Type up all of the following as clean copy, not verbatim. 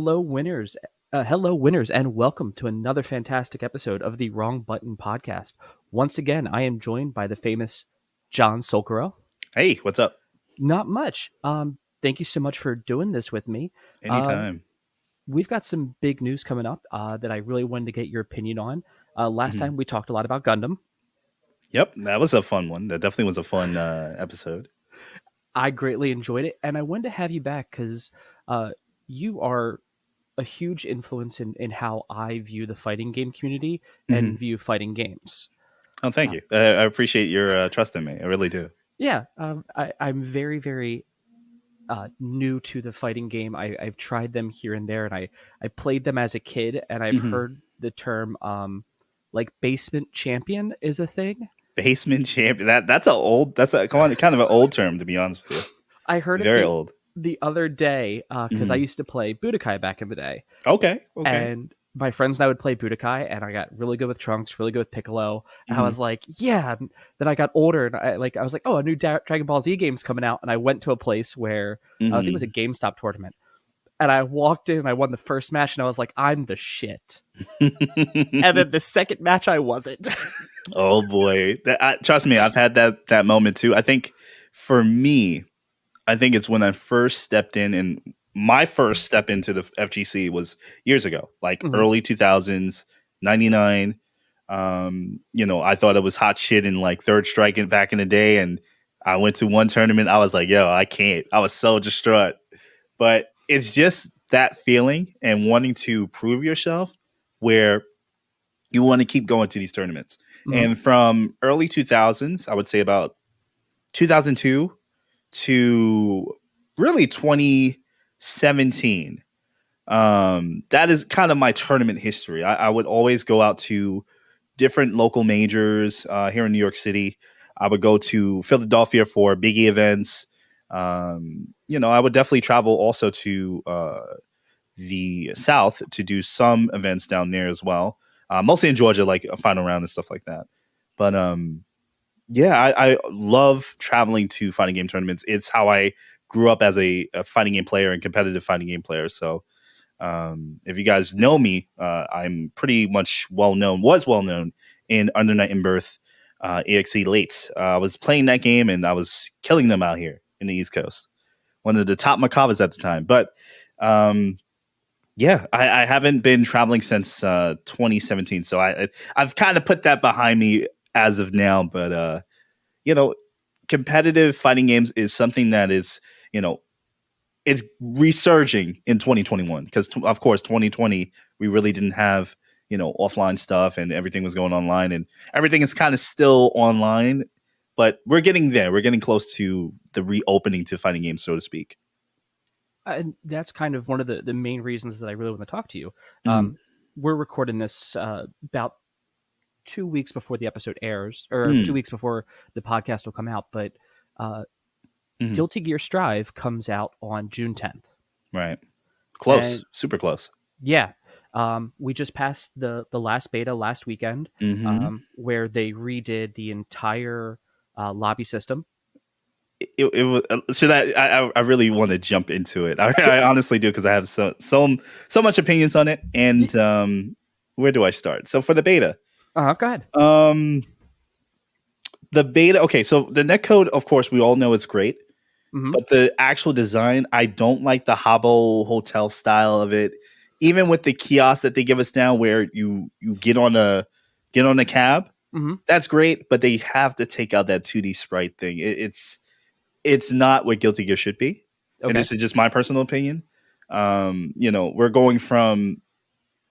Hello, winners, and welcome to another fantastic episode of the Wrong Button podcast. Once again, I am joined by the famous John Solkuro. Hey, what's up? Not much. Thank you so much for doing this with me. Uh, Anytime. we've got some big news coming up that I really wanted to get your opinion on. Last Mhm. time we talked a lot about Gundam. Yep, that was a fun one. That definitely was a fun episode. I greatly enjoyed it, and I wanted to have you back because you are a huge influence in how I view the fighting game community and Mhm. view fighting games. Oh, thank Uh, you. I appreciate your trust in me. I really do. yeah, I'm very, very new to the fighting game. I've tried them here and there, and I played them as a kid, and I've Mhm. heard the term like basement champion is a thing. Basement champion. That's a kind of an old term, to be honest with I heard you. it Very old. the other day because I Mhm. used to play Budokai back in the day, Okay. Okay. and my friends and I would play Budokai, and I got really good with Trunks, really good with Piccolo, and I Mhm. was like, yeah. And then I got older, and I was like, oh, a new Dragon Ball Z game's coming out, and I went to a place where I think it was a Mhm. GameStop tournament, and I walked in, and I won the first match, and I was like, I'm the shit. And then the second match, I wasn't. Oh boy. Trust me, I've had that moment too. I think for me, I think it's when I first stepped in, and my first step into the FGC was years ago, like Mhm. early 2000s, 99. I thought it was hot shit in like Third Strike back in the day. And I went to one tournament. I was like, yo, I can't. I was so distraught. But it's just that feeling and wanting to prove yourself where you want to keep going to these tournaments. Mhm. And from early 2000s, I would say about 2002 to really 2017. That is kind of my tournament history. I would always go out to different local majors here in New York City. I would go to Philadelphia for biggie events. I would definitely travel also to the South to do some events down there as well. Mostly in Georgia, like a final round and stuff like that. But yeah, I love traveling to fighting game tournaments. It's how I grew up as a fighting game player and competitive fighting game player. So if you guys know me, I'm pretty much was well known in Under Night in Birth, EXE Late. I was playing that game and I was killing them out here in the East Coast. One of the top Macavas at the time. But yeah, I haven't been traveling since 2017. So I've kind of put that behind me as of now. But you know, competitive fighting games is something that is, you know, it's resurging in 2021 because, of course, 2020 we really didn't have offline stuff and everything was going online and everything is kind of still online, but we're getting there. We're getting close to the reopening to fighting games, so to speak. And that's kind of one of the main reasons that I really want to talk to you. Mm, We're recording this about 2 weeks before the episode airs, or two mm, weeks before the podcast will come out. But uh, mm, Guilty Gear Strive comes out on June 10th, right, close, and super close. yeah, we just passed the last beta last weekend, Hmm. where they redid the entire lobby system. It was should I really want to jump into it. I honestly do because I have so much opinions on it. And where do I start? So for the beta, Go ahead. um, the beta. Okay, so the netcode, of course, we all know it's great, Hmm. but the actual design, I don't like the Habbo Hotel style of it. Even with the kiosk that they give us now, where you get on a cab, Hmm. that's great, but they have to take out that 2D sprite thing. It's not what Guilty Gear should be. And Okay. this is just my personal opinion. We're going from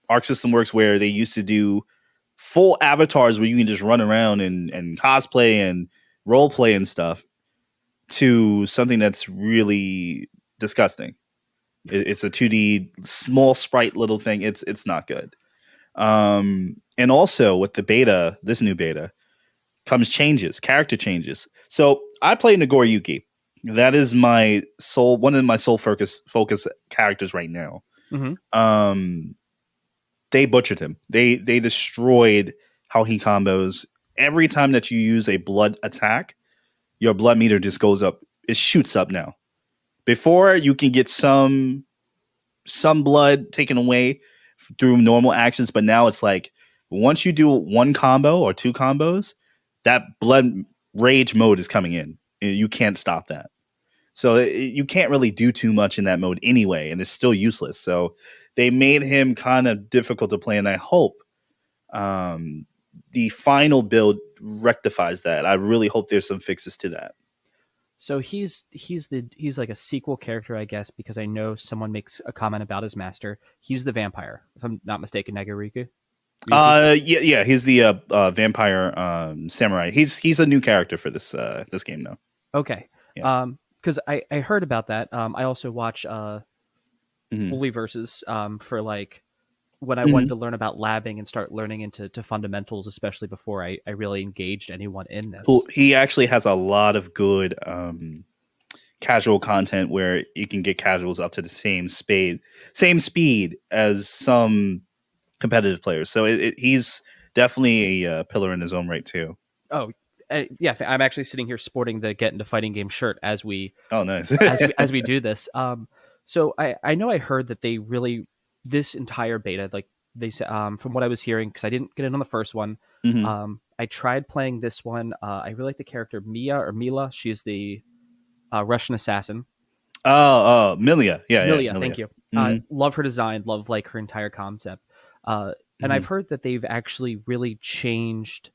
Arc System Works where they used to do full avatars where you can just run around and cosplay and role play and stuff to something that's really disgusting. It's a 2D small sprite little thing. It's not good. And also with the beta, this new beta, comes character changes. So I play Nagoriyuki. That is one of my sole focus characters right now. Hmm. Um, they butchered him. They destroyed how he combos. Every time that you use a blood attack, your blood meter just goes up. It shoots up now. Before you can get some some blood taken away through normal actions, but now it's like once you do one combo or two combos, that blood rage mode is coming in. You can't stop that. So you can't really do too much in that mode anyway, and it's still useless. So they made him kind of difficult to play, and I hope um, the final build rectifies that. I really hope there's some fixes to that. So he's like a sequel character, I guess, because I know someone makes a comment about his master. He's the vampire, if I'm not mistaken, Nagariku. Ryuku. Yeah. He's the vampire samurai. He's a new character for this game now. Okay. Yeah. Because I heard about that. I also watch Hmm. Bully versus for like when I wanted Hmm. to learn about labbing and start learning into fundamentals, especially before I really engaged anyone in Cool. this. He actually has a lot of good casual content where you can get casuals up to the same speed as some competitive players. So he's definitely a pillar in his own right too. Oh, yeah, I'm actually sitting here sporting the Get Into Fighting Game shirt Oh, nice. as we do this. So I know I heard that they really this entire beta, like they said, from what I was hearing, because I didn't get in on the first one. Hmm. I tried playing this one. I really like the character Mia or Mila. She's the Russian assassin. Oh, Milia. Yeah, Milia, Milia. thank you. Hmm. Love her design. Love like her entire concept. And Hmm. I've heard that they've actually really changed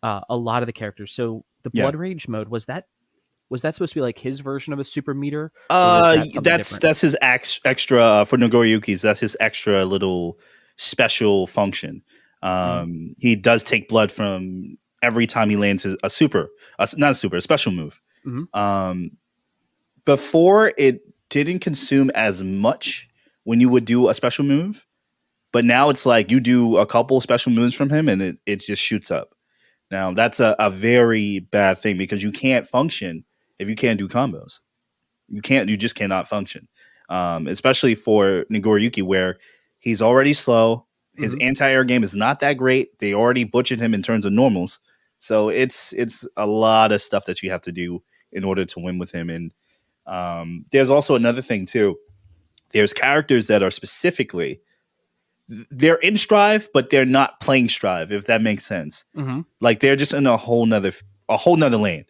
a lot of the characters. So the Yeah. Blood Rage mode was that supposed to be like his version of a super meter, or was that something different? That's his extra for Nogoriyuki's. That's his extra little special function. Mm-hmm. He does take blood from every time he lands a super, not a super, a special move. Mm-hmm. Um, Before it didn't consume as much when you would do a special move, but now it's like you do a couple special moves from him and it just shoots up. Now that's a very bad thing because you can't function if you can't do combos. You just cannot function. Especially for Nagoriyuki, where he's already slow. His Mm-hmm. anti-air game is not that great. They already butchered him in terms of normals. So it's a lot of stuff that you have to do in order to win with him. And there's also another thing too. There's characters that are specifically they're in Strive, but they're not playing Strive, if that makes sense. Mm-hmm. Like they're just in a whole nother lane.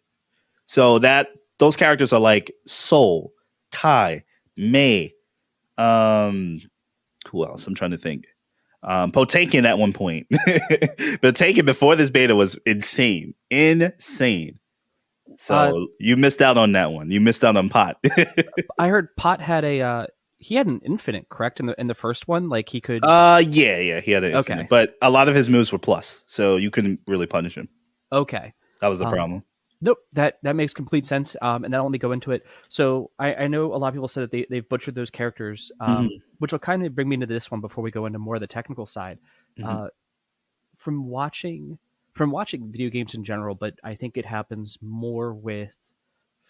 So that those characters are like Soul, Kai, May, um, who else? I'm trying to think. Potaken at one point. Potaken before this beta was insane. Insane. Uh, So you missed out on that one. You missed out on Pot. I heard Pot had a he had an infinite, correct, in the first one. Like he could. Yeah, he had an infinite, Okay. but a lot of his moves were plus, so you couldn't really punish him. Okay. That was the Um, problem. Nope, that makes complete sense. And then let me go into it. So I know a lot of people said that they've butchered those characters, Hmm. which will kind of bring me into this one before we go into more of the technical side. Hmm. Uh, from watching from watching video games in general, but I think it happens more with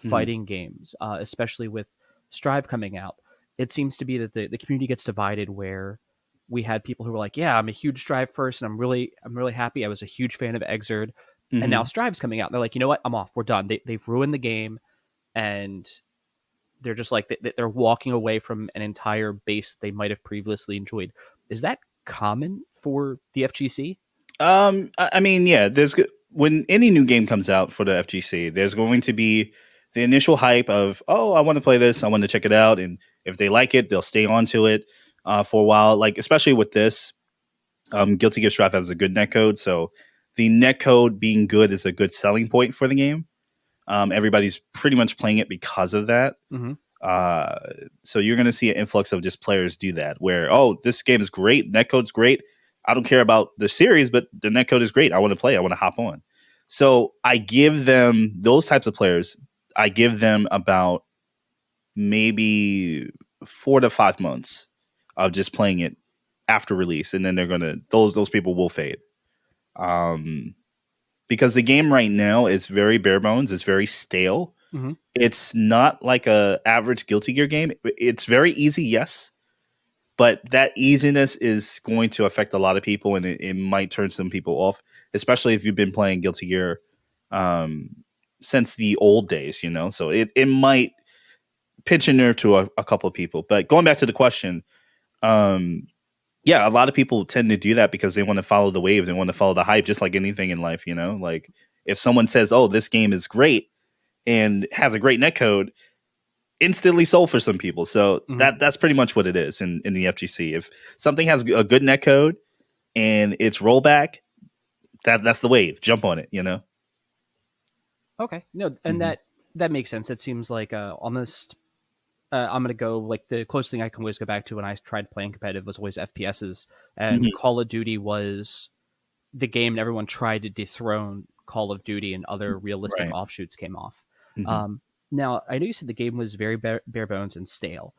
Hmm. fighting games, especially with Strive coming out. It seems to be that the community gets divided where we had people who were like, "Yeah, I'm a huge Strive person. I'm really happy. I was a huge fan of Exerd, and now Hmm. Strive's coming out." And they're like, "You know what? I'm off. We're done. They've ruined the game, and they're just like they're walking away from an entire base that they might have previously enjoyed." Is that common for the FGC? I mean, yeah. When any new game comes out for the FGC, there's going to be the initial hype of, oh, I want to play this, I want to check it out, and if they like it, they'll stay on to it for a while. Like especially with this, Guilty Gear Strive has a good netcode, so the netcode being good is a good selling point for the game. Everybody's pretty much playing it because of that. Mm-hmm. Uh, so you're going to see an influx of just players do that, where this game is great, netcode's great. I don't care about the series, but the netcode is great. I want to play. I want to hop on. So I give them those types of players. I give them about maybe 4 to 5 months of just playing it after release, and then they're gonna those people will fade. Um, because the game right now is very bare bones. It's very stale. Mm-hmm. It's not like a average Guilty Gear game. It's very easy, yes, but that easiness is going to affect a lot of people, and it might turn some people off, especially if you've been playing Guilty Gear um, since the old days. So it might pinch a nerve to a couple of people. But going back to the question, Um, yeah, a lot of people tend to do that because they want to follow the wave. They want to follow the hype, just like anything in life, you know? Like if someone says, oh, this game is great and has a great netcode, instantly sold for some people. So Hmm. that's pretty much what it is in the FGC. If something has a good netcode and it's rollback, that's the wave. Jump on it, you know? Okay, no, and Hmm. that makes sense. It seems like almost. I'm gonna go like the closest thing I can always go back to when I tried playing competitive was always FPSs, and Hmm. Call of Duty was the game and everyone tried to dethrone Call of Duty and other realistic Right. offshoots came off. Hmm. Um, Now, I know you said the game was very bare bones and stale.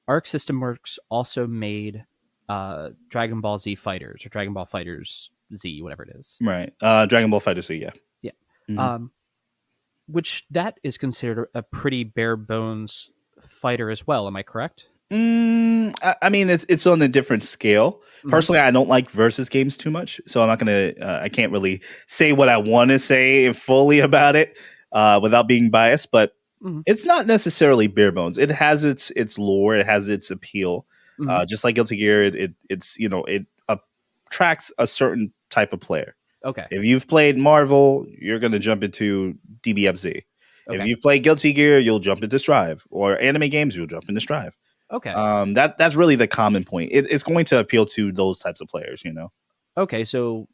Arc System Works also made Dragon Ball Z Fighters or Dragon Ball Fighters Z, whatever it is. Right. Dragon Ball Fighter, so yeah. Yeah. Hmm. Um, which that is considered a pretty bare bones fighter as well. Am I correct? I mean, it's on a different scale. Hmm. Personally, I don't like versus games too much, so I'm not gonna. I can't really say what I want to say fully about it without being biased. But Hmm. it's not necessarily bare bones. It has its lore. It has its appeal. Hmm. Just like Guilty Gear, it's it attracts a certain type of player. Okay. If you've played Marvel, you're gonna jump into DBFZ. If Okay. you've played Guilty Gear, you'll jump into Strive, or anime games, you'll jump into Strive. Okay. That's really the common point. It's going to appeal to those types of players, you know. Okay. So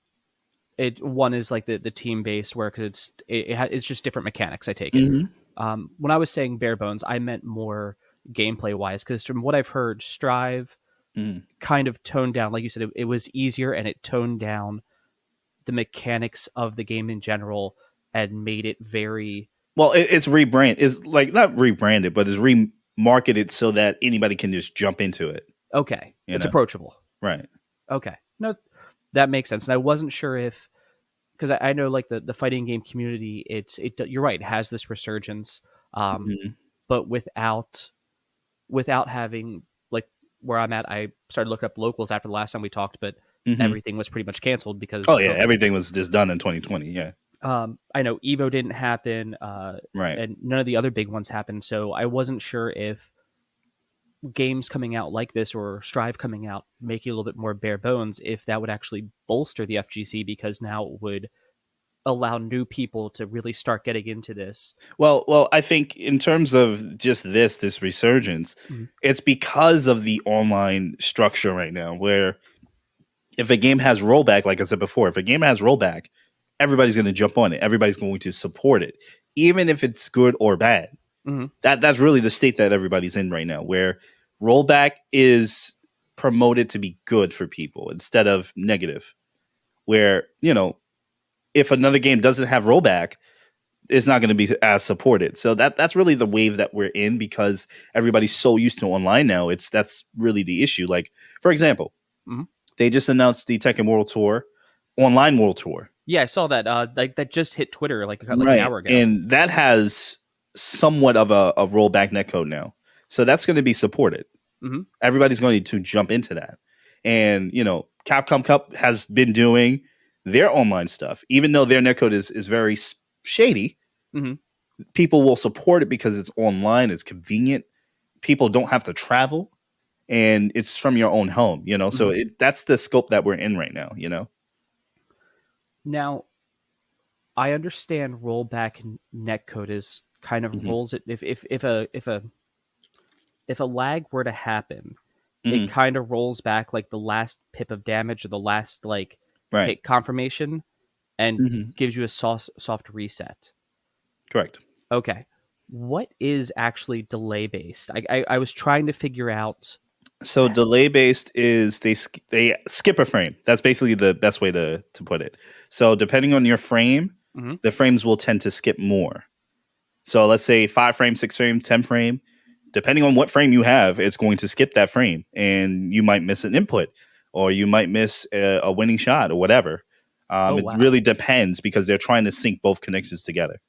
it one is like the team based where because it's just different mechanics. I take it. Hmm. When I was saying bare bones, I meant more gameplay wise because from what I've heard, Strive Hmm. kind of toned down, like you said, it was easier and it toned down the mechanics of the game in general and made it very Well, it's rebrand. It's like not rebranded, but it's remarketed so that anybody can just jump into it. okay. You It's know, approachable. right? Okay, no, that makes sense. And I wasn't sure if because I know like the fighting game community, you're right, it has this resurgence, um, Hmm. but without having like where I'm at, I started looking up locals after the last time we talked, but Hmm. everything was pretty much canceled Oh because yeah, COVID. everything was just done in 2020. Yeah, I know Evo didn't happen, right. and none of the other big ones happened. So I wasn't sure if games coming out like this or Strive coming out make you a little bit more bare bones, if that would actually bolster the FGC because now it would allow new people to really start getting into this. Well, I think in terms of just this resurgence, Mhm. it's because of the online structure right now, where if a game has rollback, like I said before, if a game has rollback, everybody's going to jump on it. Everybody's going to support it, even if it's good or bad. Mhm. That's really the state that everybody's in right now, where rollback is promoted to be good for people instead of negative. Where if another game doesn't have rollback, it's not going to be as supported. So that's really the wave that we're in because everybody's so used to online now. That's really the issue. Like for example, Mhm. they just announced the Tekken World Tour, online World Tour. Yeah, I saw that. Like that just hit Twitter like an Right. hour ago. And that has somewhat of a rollback netcode now. So that's going to be supported. Hmm. Everybody's going to jump into that. And, Capcom Cup has been doing their online stuff. Even though their netcode is very shady, Hmm. people will support it because it's online, it's convenient. People don't have to travel and it's from your own home. So Hmm. that's the scope that we're in right now. Now I understand rollback netcode is kind of Hmm. rolls it if a lag were to happen, it Hmm. kind of rolls back like the last pip of damage or the last like Right. hit confirmation and Hmm. gives you a soft reset. Correct. Okay. What is actually delay based? I was trying to figure out. So delay based is they skip a frame. That's basically the best way to put it. So depending on your frame, Mhm. the frames will tend to skip more. So let's say 5 frame, 6 frame, 10 frame. Depending on what frame you have, it's going to skip that frame, and you might miss an input, or you might miss a winning shot, or whatever. Oh It wow. really depends because they're trying to sync both connections together.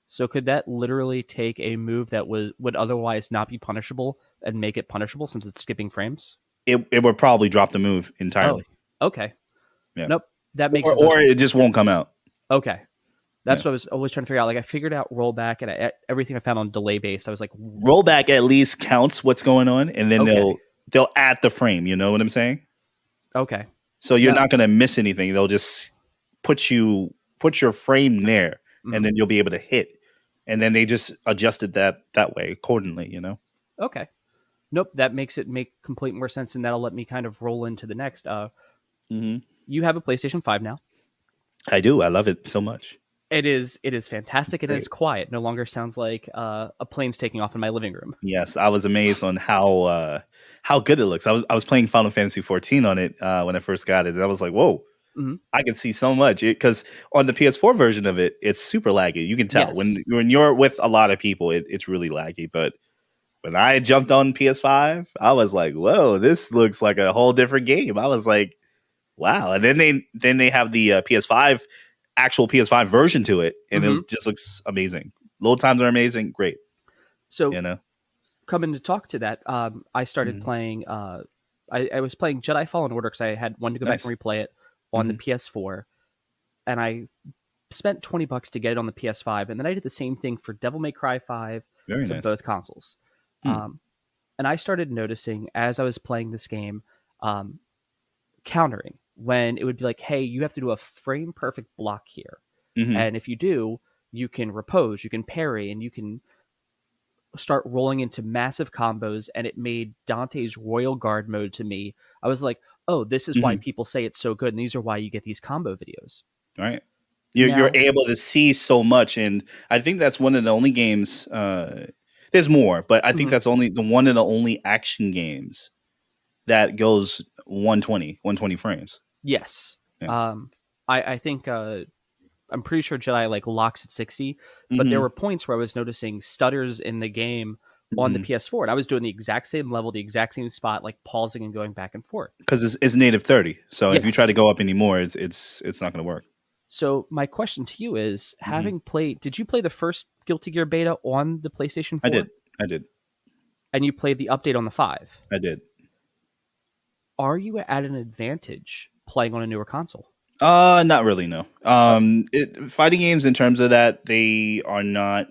So could that literally take a move that would otherwise not be punishable and make it punishable since it's skipping frames? It would probably drop the move Oh, entirely. okay. Yeah, Nope. That makes or sense. or it just won't come out. Okay. Yeah. That's what I was always trying to figure out. Like I figured out rollback and everything I found on delay based. I was like, Rollback at least counts what's going on, and then okay. they'll add the frame. You know what I'm saying? Okay. So you're No. not going to miss anything. They'll just put your frame there, and Mhm. then you'll be able to hit. And then they just adjusted that way accordingly. You know. Okay. Nope. That makes it make complete more sense, and that'll let me kind of roll into the next. Hmm. You have a PlayStation 5 now. I do. I love it so much. It is fantastic and it's Great. quiet. No longer sounds like a plane's taking off in my living room. Yes, I was amazed on how good it looks. I was playing Final Fantasy 14 on it when I first got it, and I was like, "Whoa, Hmm. I can see so much." Because on the PS4 version of it, it's super laggy. You can tell Yes. when you're with a lot of people, it's really laggy. But when I jumped on PS5, I was like, "Whoa, this looks like a whole different game." I was like, "Wow!" And then they have the PS5 actual PS5 version to it, and Hmm. it just looks amazing. Load times are amazing. Great, So you know. coming to talk to that, I started Mhm. playing. I was playing Jedi Fallen Order because I had wanted to go back Nice. and replay it on the Hmm. PS4, and I spent $20 to get it on the PS5, and then I did the same thing for Devil May Cry 5 Very to nice. both consoles. Hmm. Um, and I started noticing as I was playing this game, um, countering when it would be like, "Hey, you have to do a frame perfect block here," Hmm. and if you do, you can repose, you can parry, and you can start rolling into massive combos. And it made Dante's Royal Guard mode to me. I was like, "Oh, this is why Hmm. people say it's so good, and these are why you get these combo videos." Right. You're Now, able to see so much, and I think that's one of the only games. There's more, but I think mhm, that's only the one of the only action games that goes 120 frames. yes, Yeah. um, I think I'm pretty sure Jedi like locks at 60, but there Hmm. were points where I was noticing stutters in the game on the Hmm. PS4, and I was doing the exact same level, the exact same spot, like pausing and going back and forth. Because it's native 30, so if you try to Yes. go up anymore, it's not going to work. So my question to you is, Hmm. having played, did you play the first Guilty Gear beta on the PlayStation I did. 4, I did. and you played the update on the 5? I did. Are you at an advantage playing on a newer console? Not really. No. Okay. Fighting games in terms of that, they are not.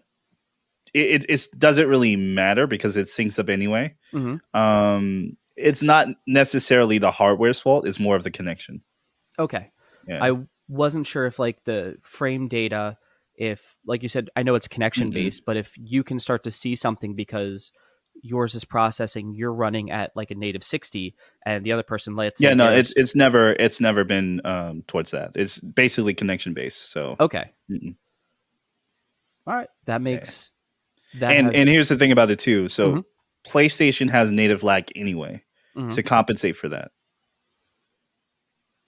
It doesn't really matter because it syncs up anyway. Hmm. It's not necessarily the hardware's fault. It's more of the connection. Okay. Yeah. I wasn't sure if like the frame data, if like you said, I know it's connection Mm-mm. based, but if you can start to see something because yours is processing, you're running at like a native 60, and the other person, let's say Yeah. No. It's theirs. it's never it's never been towards that. It's basically connection based. So. Okay. Mm-mm. All right. That Yeah. makes that And has. and here's the thing about it too. Hmm. So PlayStation has native lag anyway Hmm. to compensate for that.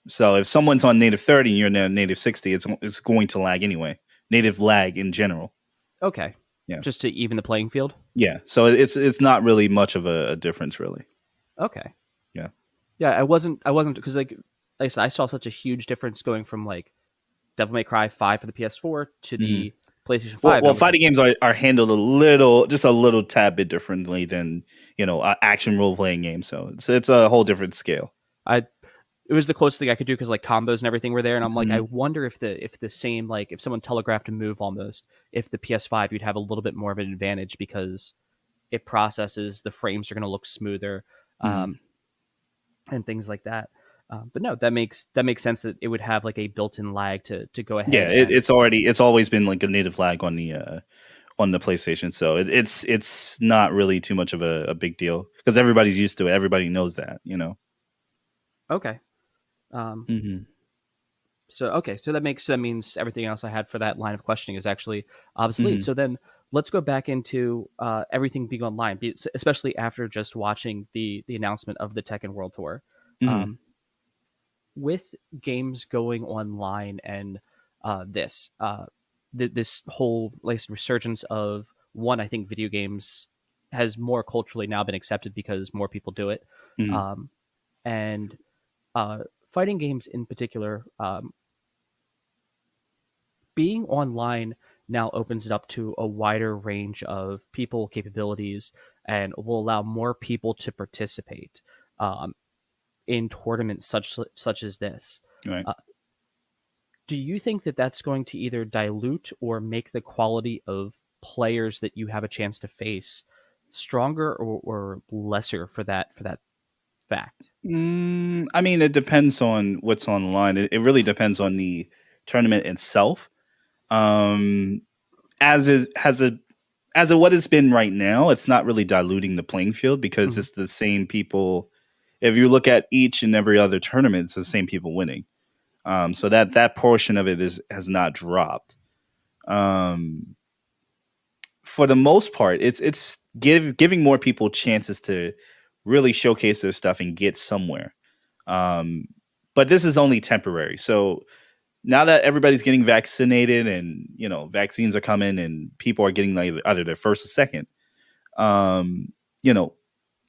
So if someone's on native 30 and you're on native 60, it's going to lag anyway. Native lag in general. Okay. Yeah. Just to even the playing field. Yeah. So it's not really much of a difference really. Okay. Yeah. Yeah, I wasn't because like I said, I saw such a huge difference going from like Devil May Cry 5 for the PS4 to Hmm. the PlayStation Well, 5, and I well, was like, fighting games are handled just a little tad bit differently than action role playing games. So it's a whole different scale. I it was the closest thing I could do because like combos and everything were there, and I'm like, I Hmm. wonder if the same, like if someone telegraphed a move almost, if the PS5 you'd have a little bit more of an advantage because it processes, the frames are going to look smoother, Hmm. um, and things like that. But no, that makes sense that it would have like a built-in lag to go ahead Yeah, and it's always been like a native flag on the PlayStation, so it's not really too much of a big deal because everybody's used to it. Everybody knows that. okay. Um, Hmm. so that means everything else I had for that line of questioning is actually obsolete. Hmm. So then let's go back into everything being online, especially after just watching the announcement of the Tekken World Tour. Hmm. Um, with games going online and this whole like resurgence of one, I think video games has more culturally now been accepted because more people do it, Hmm. um, and uh, fighting games in particular. Being online now opens it up to a wider range of people capabilities and will allow more people to participate um, in tournaments such as this. Right. Uh, do you think that that's going to either dilute or make the quality of players that you have a chance to face stronger or lesser for that fact? I mean, it depends on what's online. It really depends on the tournament itself. Um, as it has a as of what it's been right now, it's not really diluting the playing field because Hmm. it's the same people. If you look at each and every other tournament, it's the same people winning. So that portion of it is has not dropped. Um, for the most part, it's giving more people chances to really showcase their stuff and get somewhere. Um, but this is only temporary. So now that everybody's getting vaccinated and vaccines are coming and people are getting like either their first or second, um, you know,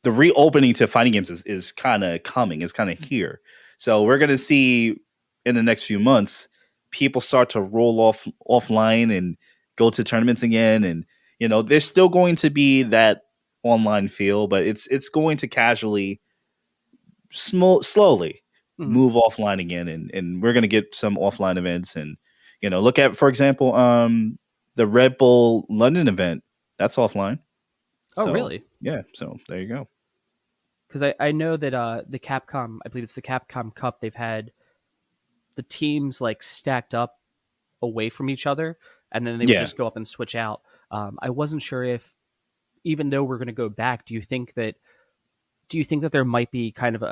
the reopening to fighting games is kind of coming. It's kind of here. So we're gonna see in the next few months people start to roll offline and go to tournaments again, and there's still going to be that online feel, but it's going to casually, slowly Hmm. move offline again, and we're gonna get some offline events, and look at, for example, the Red Bull London event that's offline. Oh, So really? yeah, so there you go. Because I know that the Capcom, I believe it's the Capcom Cup, they've had the teams like stacked up away from each other, and then they would Yeah. just go up and switch out. I wasn't sure if, even though we're going to go back, do you think that there might be kind of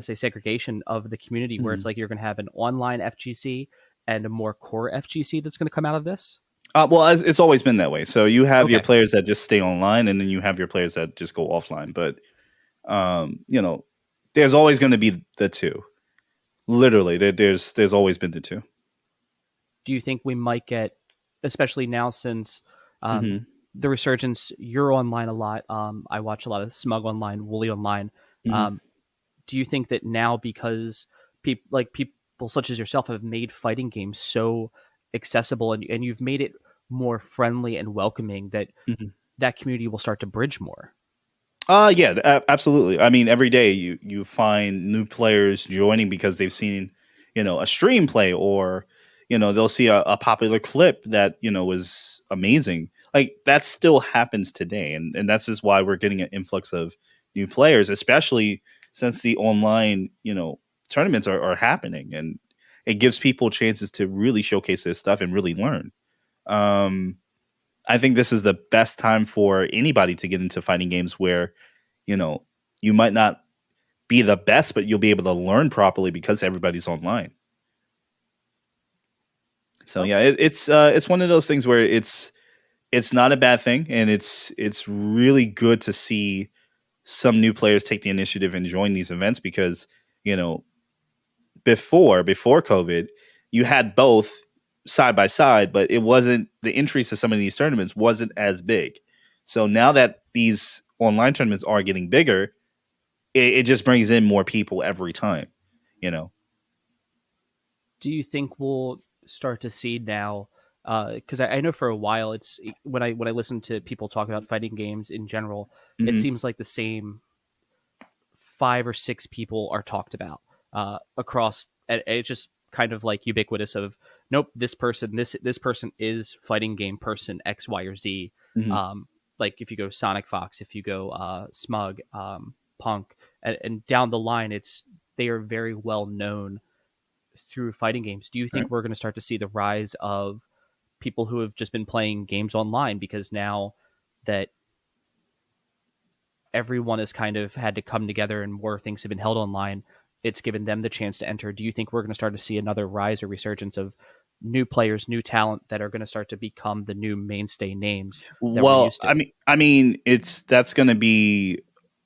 say segregation of the community where it's Mhm. like you're going to have an online FGC and a more core FGC that's going to come out of this? Well, it's always been that way. So you have your Okay. players that just stay online, and then you have your players that just go offline. But um, you know, there's always going to be the two. Literally, there's always been the two. Do you think we might get, especially now since um, Hmm. the resurgence? You're online a lot. I watch a lot of Smug online, Wooly online. Hmm. Um, do you think that now, because people such as yourself have made fighting games so accessible, and you've made it more friendly and welcoming, that Hmm. that community will start to bridge more? Yeah, absolutely. I mean, every day you find new players joining because they've seen, a stream play, or they'll see a popular clip that was amazing. Like that still happens today, and that's just why we're getting an influx of new players, especially since the online tournaments are happening, and it gives people chances to really showcase their stuff and really learn. Um, I think this is the best time for anybody to get into fighting games where, you know, you might not be the best, but you'll be able to learn properly because everybody's online. So yeah, Okay. it's one of those things where it's not a bad thing, and it's really good to see some new players take the initiative and join these events because you know before COVID, you had both side by side, but it wasn't the entries to some of these tournaments wasn't as big. So now that these online tournaments are getting bigger, it just brings in more people every time. You know. Do you think we'll start to see now? Because I know for a while, it's when I listen to people talk about fighting games in general, it Hmm. seems like the same 5 or 6 people are talked about across. And it's just kind of like ubiquitous of, nope, this person is fighting game person X, Y, or Z. Hmm. Um, like if you go Sonic Fox, if you go Smug, Punk, and down the line, they are very well known through fighting games. Do you think Right. we're going to start to see the rise of people who have just been playing games online, because now that everyone has kind of had to come together and more things have been held online, it's given them the chance to enter? Do you think we're going to start to see another rise or resurgence of new players, new talent that are going to start to become the new mainstay names that we're Well, used to? I mean, it's that's going to be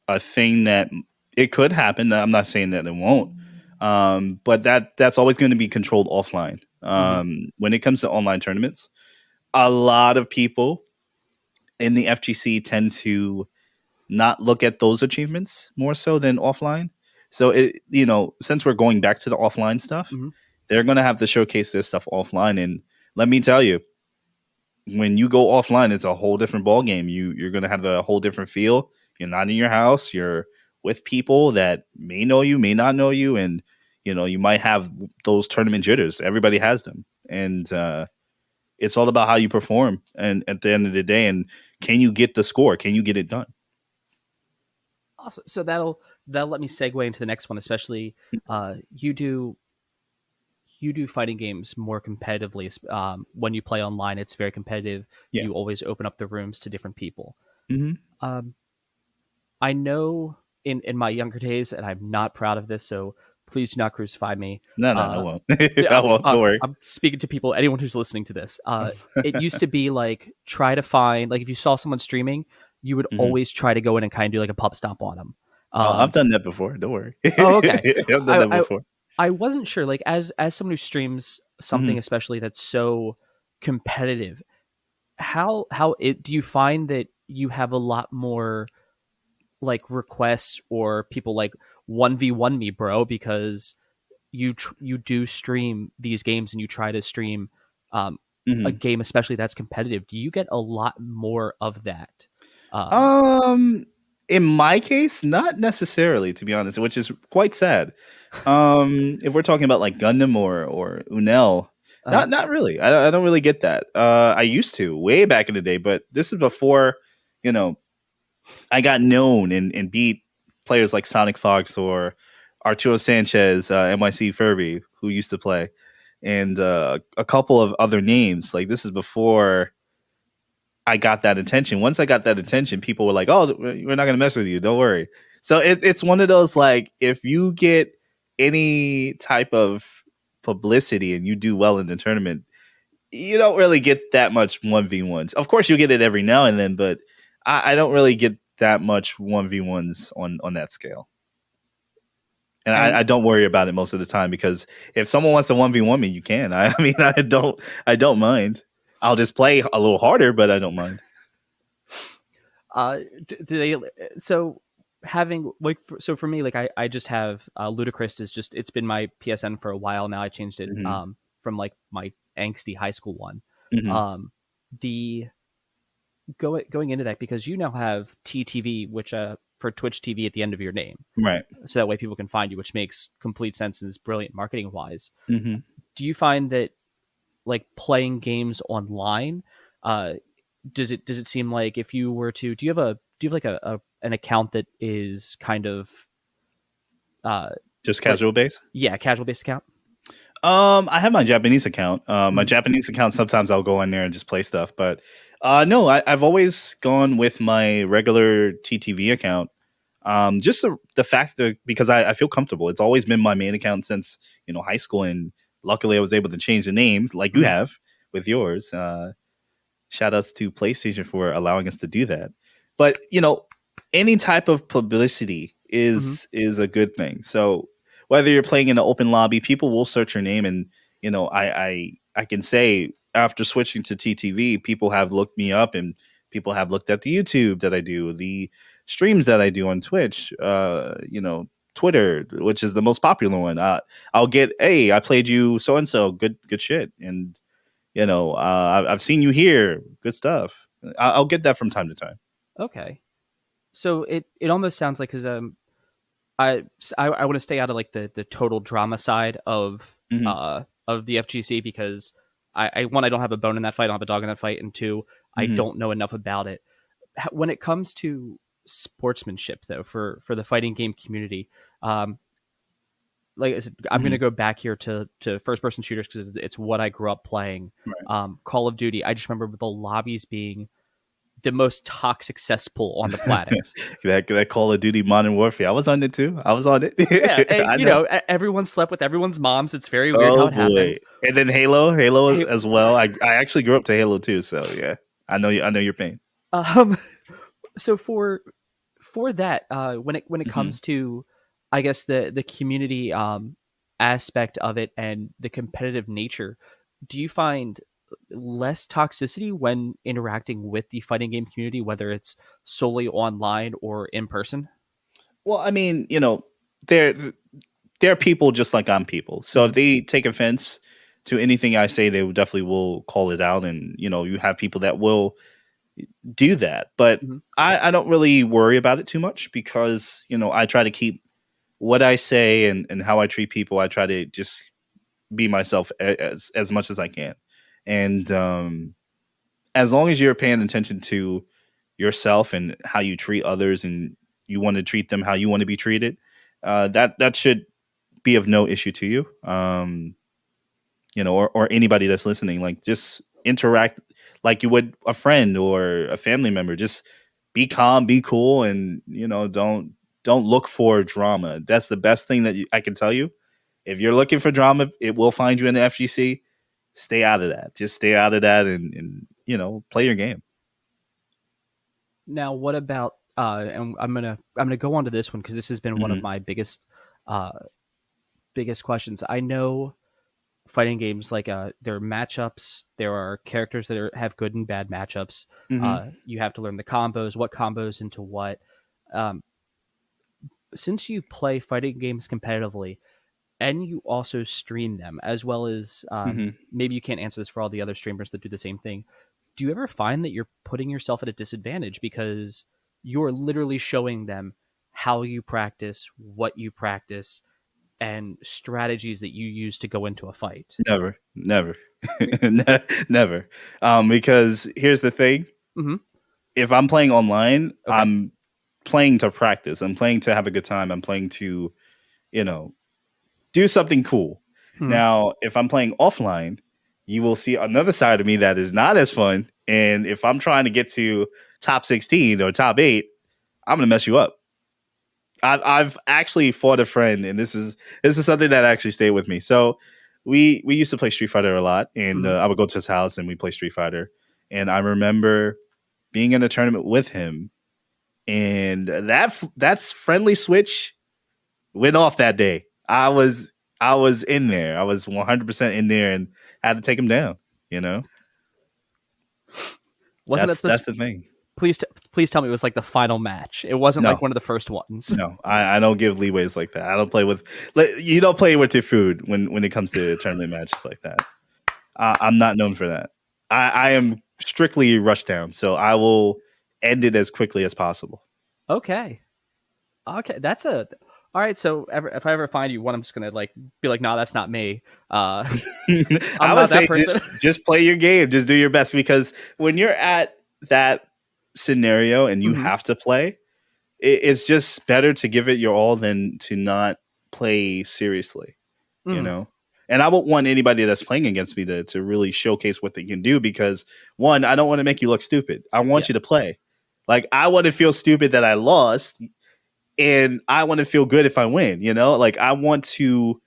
a thing that it could happen. I'm not saying that it won't, but that's always going to be controlled offline. Hmm. When it comes to online tournaments, a lot of people in the FGC tend to not look at those achievements more so than offline. So since we're going back to the offline stuff, Hmm. they're going to have to showcase this stuff offline. And let me tell you, when you go offline, it's a whole different ball game. You're going to have a whole different feel. You're not in your house. You're with people that may know you, may not know you, and you might have those tournament jitters. Everybody has them, and it's all about how you perform. And at the end of the day, and can you get the score? Can you get it done? Awesome. So That'll let me segue into the next one, especially you do fighting games more competitively. When you play online, it's very competitive. Yeah. You always open up the rooms to different people. Hmm. Um, I know in my younger days, and I'm not proud of this, so please do not crucify me. No, no, I Uh, won't. I won't. Don't worry. I'm speaking to people, anyone who's listening to this. It used to be like try to find like if you saw someone streaming, you would Hmm. always try to go in and kind of do like a pub stomp on them. Oh, I've Um, done that before. Don't worry. oh, okay. I've done I, that I before. I wasn't sure. Like as someone who streams something, Hmm. especially that's so competitive, how it do you find that you have a lot more like requests or people like 1v1 me bro because you do stream these games and you try to stream um, a Hmm. game especially that's competitive. Do you get a lot more of that? um, Um, in my case, not necessarily, to be honest, which is quite sad. If we're talking about like Gundam or Unel, uh, not really. I don't really get that. I used to way back in the day, but this is before, you know, I got known and beat players like Sonic Fox or Arturo Sanchez, NYC Furby, who used to play, and a couple of other names. Like this is before I got that attention. Once I got that attention, people were like, "Oh, we're not gonna mess with you. Don't worry." So it's one of those like if you get any type of publicity and you do well in the tournament, you don't really get that much 1v1s. Of course, you get it every now and then, but I don't really get that much 1v1s on that scale. And and I don't worry about it most of the time because if someone wants to 1v1 me, you can. I mean, I don't mind. I'll just play a little harder, but I don't mind. do they so having like so for me like I just have Ludacris is just it's been my PSN for a while now. I changed it Hmm. from like my angsty high school one. Hmm. um the going into that because you now have TTV, which for Twitch TV at the end of your name, Right. so that way people can find you, which makes complete sense and is brilliant marketing wise. Hmm. Do you find that like playing games online, uh, does it seem like if you were to do you have like a an account that is kind of uh Just like casual base. yeah casual based account? I have my Japanese account. My Mm-hmm. Japanese account. Sometimes I'll go in there and just play stuff, but no, I've always gone with my regular TTV account. Just the fact that because I feel comfortable. It's always been my main account since high school, and luckily I was able to change the name like you Mm-hmm. have with yours. Shout outs to PlayStation for allowing us to do that. But any type of publicity Mm-hmm. is a good thing. So whether you're playing in an open lobby, people will search your name, and I can say after switching to TTV, people have looked me up, and people have looked at the YouTube that I do, the streams that I do on Twitch, Twitter, which is the most popular one. I'll get, hey, I played you so and so, good shit, and I've seen you here. Good stuff. I'll get that from time to time. Okay, so it almost sounds like because I I want to stay out of like the total drama side Hmm. of the FGC because I one I don't have a bone in that fight, I don't have a dog in that fight, and two I Hmm. don't know enough about it. When it comes to sportsmanship though for the fighting game community, um, like I said, I'm going Hmm. to go back here to first person shooters because it's what I grew up playing. Right. Call of Duty. I just remember the lobbies being the most toxic cesspool on the planet. that Call of Duty Modern Warfare. I was on it too. I was on Yeah, it. and I know. everyone slept with everyone's moms. It's very weird how Oh it boy. happened. And then Halo Hey, as well. I actually grew up to Halo too. So yeah, I know your pain. um, so for that, when it Hmm. comes to, I guess the community aspect of it and the competitive nature, do you find less toxicity when interacting with the fighting game community, whether it's solely online or in person? Well, I mean, they're they're people just like I'm people. So if Hmm. they take offense to anything I say, they definitely will call it out. And you have people that will do that. But Hmm. I don't really worry about it too much because, I try to keep what I say and how I treat people. I try to just be myself as much as I can. And as long as you're paying attention to yourself and how you treat others and you want to treat them how you want to be treated. That should be of no issue to you. Or anybody that's listening, like just interact like you would a friend or a family member. Just be calm, be cool, and don't look for drama. That's the best thing that I can tell you. If you're looking for drama, it will find you in the FGC. Stay out of that. Just stay out of that, and play your game. Now, what about and I'm gonna go on to this one because this has been one of Hmm. my uh, biggest questions. I know fighting games like there are matchups, there are characters that have good and bad matchups. Hmm. You have to learn the combos, what combos into what. Um, since you play fighting games competitively and you also stream them, as well as Hmm. maybe you can't answer this for all the other streamers that do the same thing. Do you ever find that you're putting yourself at a disadvantage because you're literally showing them how you practice, what you practice, and strategies that you use to go into a fight? Never, never, never. Because here's the thing: Mm-hmm. if I'm playing online, Okay. I'm playing to practice. I'm playing to have a good time. I'm playing to, you know, do something cool. Hmm. Now, if I'm playing offline, you will see another side of me that is not as fun. And if I'm trying to get to top 16 or top 8, I'm gonna mess you up. I've actually fought a friend, and this is something that actually stayed with me. So we used to play Street Fighter a lot, and Hmm. I would go to his house and we play Street Fighter. And I remember being in a tournament with him, and that's friendly switch went off that day. I was in there. I was 100% in there, and had to take him down. You know, Wasn't that supposed that's to? the thing. Please tell me it was like the final match. It wasn't like No, one of the first ones. no, I don't give leeways like that. I don't play with you don't play with your food when it comes to tournament matches like that. I'm not known for that. I am strictly rush down, so I will end it as quickly as possible. Okay. Okay. That's a. All right. So if I ever find you one, I'm just gonna like be like, nah, that's not me. I'm I would not that say just person. just play your game, just do your best, because when you're at that scenario and you Hmm. have to play, it's just better to give it your all than to not play seriously, you Hmm. know. And I won't want anybody that's playing against me to really showcase what they can do, because one, I don't want to make you look stupid. I Yeah. want you to play. Like, I want to feel stupid that I lost, and I want to feel good if I win. Like, I want to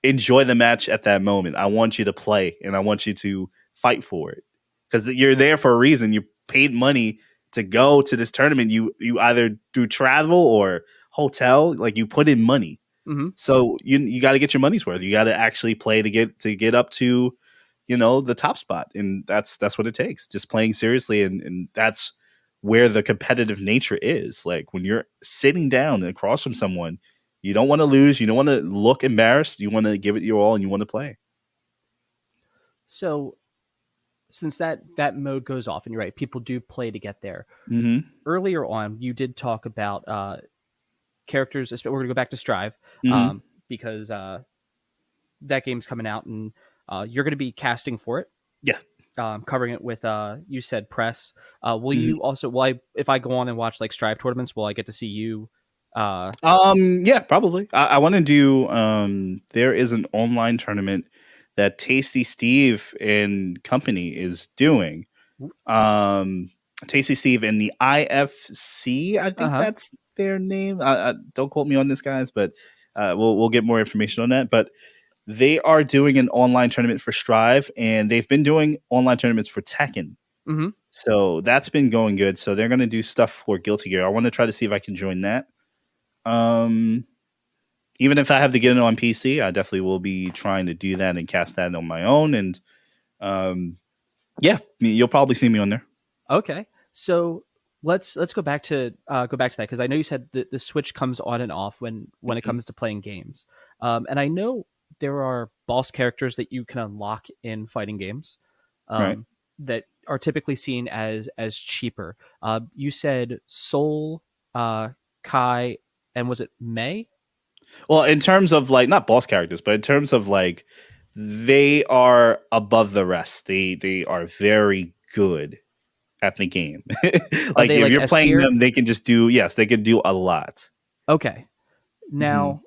enjoy the match at that moment. I want you to play, and I want you to fight for it, because you're there for a reason. You paid money to go to this tournament. You either do travel or hotel. Like, you put in money, Hmm. so you got to get your money's worth. You got to actually play to get up to the top spot, and that's what it takes. Just playing seriously, and that's where the competitive nature is. Like, when you're sitting down across from someone, you don't want to lose. You don't want to look embarrassed. You want to give it your all, and you want to play. So since that mode goes off, and you're right, people do play to get there. Hmm. Earlier on, you did talk about characters. We're going to go back to Strive Hmm. because that game's coming out, and you're going to be casting for it, Yeah. covering it with you said press. Will Hmm. you also? Will I, if I go on and watch like Strive tournaments, will I get to see you? Uh, Yeah, probably. I want to do. There is an online tournament that Tasty Steve and company is doing. Um, Tasty Steve and the IFC. I uh think huh. that's their name. Don't quote me on this, guys, but we'll get more information on that. But they are doing an online tournament for Strive, and they've been doing online tournaments for Tekken. Mm-hmm. So that's been going good. So they're going to do stuff for Guilty Gear. I want to try to see if I can join that. Um, Even if I have to get it on PC, I definitely will be trying to do that and cast that on my own. And um, yeah, you'll probably see me on there. Okay, so let's go back to that because I know you said the switch comes on and off when it Mhm. comes to playing games, and I know there are boss characters that you can unlock in fighting games, Right. that are typically seen as cheaper. You said Soul, uh, Kai, and was it May? Well, in terms of, like, not boss characters, but in terms of, like, they are above the rest. They are very good. at the game. Are Like they if like you're S playing tier? them, they can just do yes, they can do a lot. Okay. Hmm. Now,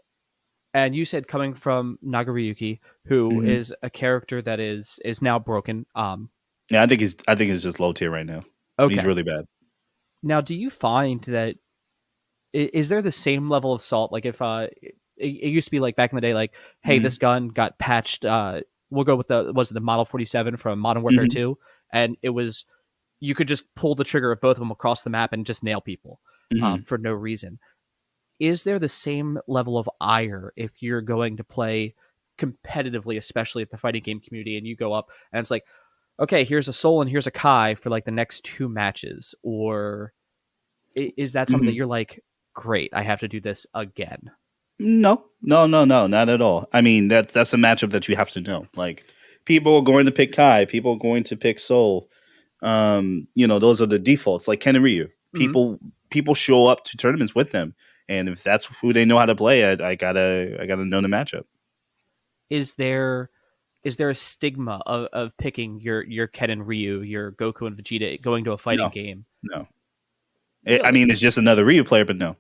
and you said coming from Nagaryuki, who Hmm. is a character that is now broken. Yeah, I think he's just low tier right now. He's Okay. really bad. Now, do you find that is there the same level of salt? Like if it used to be like back in the day, like hey, Hmm. this gun got patched. We'll go with the was it the Model 47 from Modern Warfare Hmm. 2, and it was you could just pull the trigger of both of them across the map and just nail people Hmm. for no reason. Is there the same level of ire if you're going to play competitively, especially at the fighting game community, and you go up and it's like, okay, here's a Soul and here's a Kai for like the next two matches, or is that something that Hmm. you're like, great, I have to do this again? No, no, no, no, not at all. I mean that's a matchup that you have to know. Like people are going to pick Kai, people are going to pick Soul. Those are the defaults. Like Ken and Ryu, Mm-hmm. people show up to tournaments with them, and if that's who they know how to play, I gotta know the matchup. Is there a stigma of picking your Ken and Ryu, your Goku and Vegeta going to a fighting No, game? no. I Really? mean, it's just another Ryu player, but no.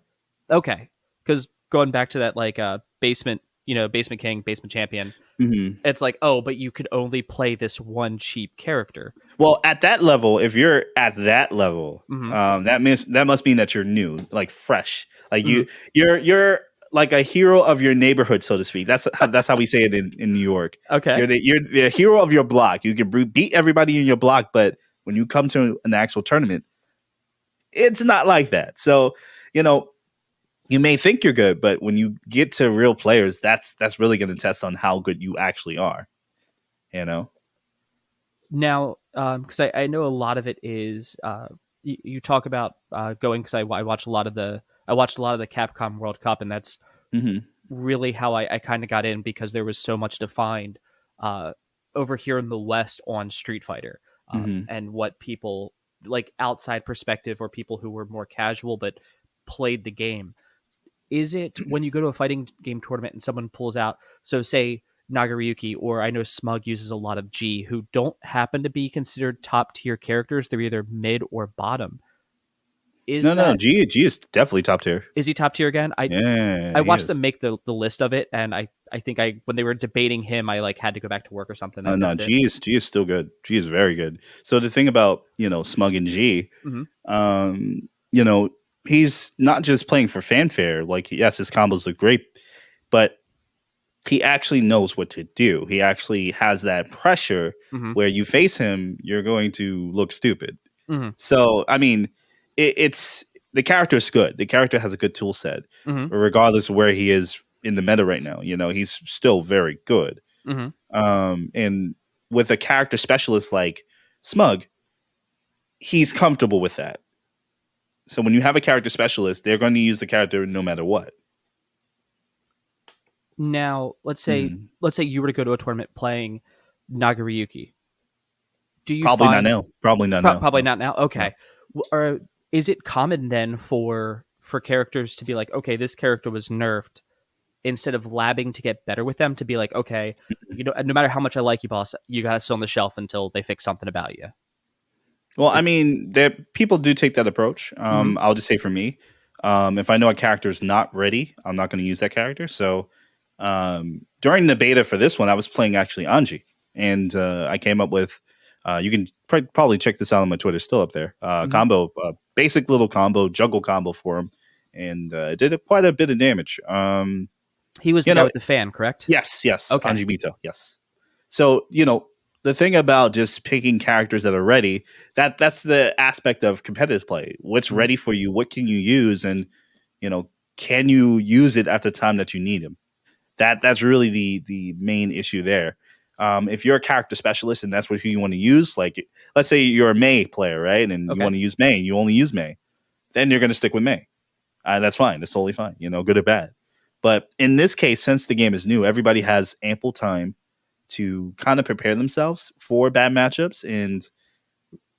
Okay, because going back to that like basement, basement king, basement champion, Hmm. it's like, oh, but you could only play this one cheap character. Well, at that level, if you're at that level, Mm-hmm. that must mean that you're new, like fresh, like Mm-hmm. you're like a hero of your neighborhood, so to speak. That's how we say it in New York. Okay. You're the hero of your block. You can beat everybody in your block, but when you come to an actual tournament, it's not like that. So you know you may think you're good, but when you get to real players, that's really going to test on how good you actually are. You know. Now, because I know a lot of it is you talk about going because I watch a lot of the I watched a lot of the Capcom World Cup, and that's Hmm. really how I kind of got in because there was so much to find uh, over here in the West on Street Fighter, Hmm. and what people like outside perspective or people who were more casual but played the game. Is it when you go to a fighting game tournament and someone pulls out, so say Nagaryuki, or I know Smug uses a lot of G, who don't happen to be considered top tier characters, they're either mid or bottom. Is No, no, that G is definitely top tier. is he top tier again? Yeah, I he watched is. them make the list of it, and I think I when they were debating him, I like had to go back to work or something. I No, missed it. G is still good. G is very good. So the thing about Smug and G, Mm-hmm. um, you know, he's not just playing for fanfare. Like yes, his combos look great, but he actually knows what to do. He actually has that pressure Mm-hmm. where you face him, you're going to look stupid. Mm-hmm. So I mean, it's the character's good. The character has a good tool set, Mm-hmm. regardless of where he is in the meta right now. He's still very good. Mm-hmm. And with a character specialist like Smug, he's comfortable with that. So when you have a character specialist, they're going to use the character no matter what. Now, Hmm. let's say you were to go to a tournament playing Nagaryuki. Do you Probably not find now. Probably not now. probably No, not now? no. Okay. Or is it common then for characters to be like, okay, this character was nerfed, instead of labbing to get better with them, to be like, okay, no matter how much I like you, boss, you got to sit on the shelf until they fix something about you. Well, I It, mean, there people do take that approach. mm-hmm. I'll just say for me, if I know a character is not ready, I'm not going to use that character. So during the beta for this one, I was playing actually Anji, and I came up with. You can probably check this out on my Twitter, still up there. Mm-hmm. Combo, basic little combo, juggle combo for him, and it did quite a bit of damage. He was the You guy know, with the fan, correct? yes, yes, Okay. Anji Mito, yes. So the thing about just picking characters that are ready, that's the aspect of competitive play. What's Mm-hmm. ready for you? What can you use? And you know, can you use it at the time that you need him? That's really the main issue there. If you're a character specialist and that's what who you want to use, like let's say you're a May player, right? And you Okay. want to use May, and you only use May, then you're going to stick with May. That's fine. That's totally fine. Good or bad. But in this case, since the game is new, everybody has ample time to kind of prepare themselves for bad matchups. And,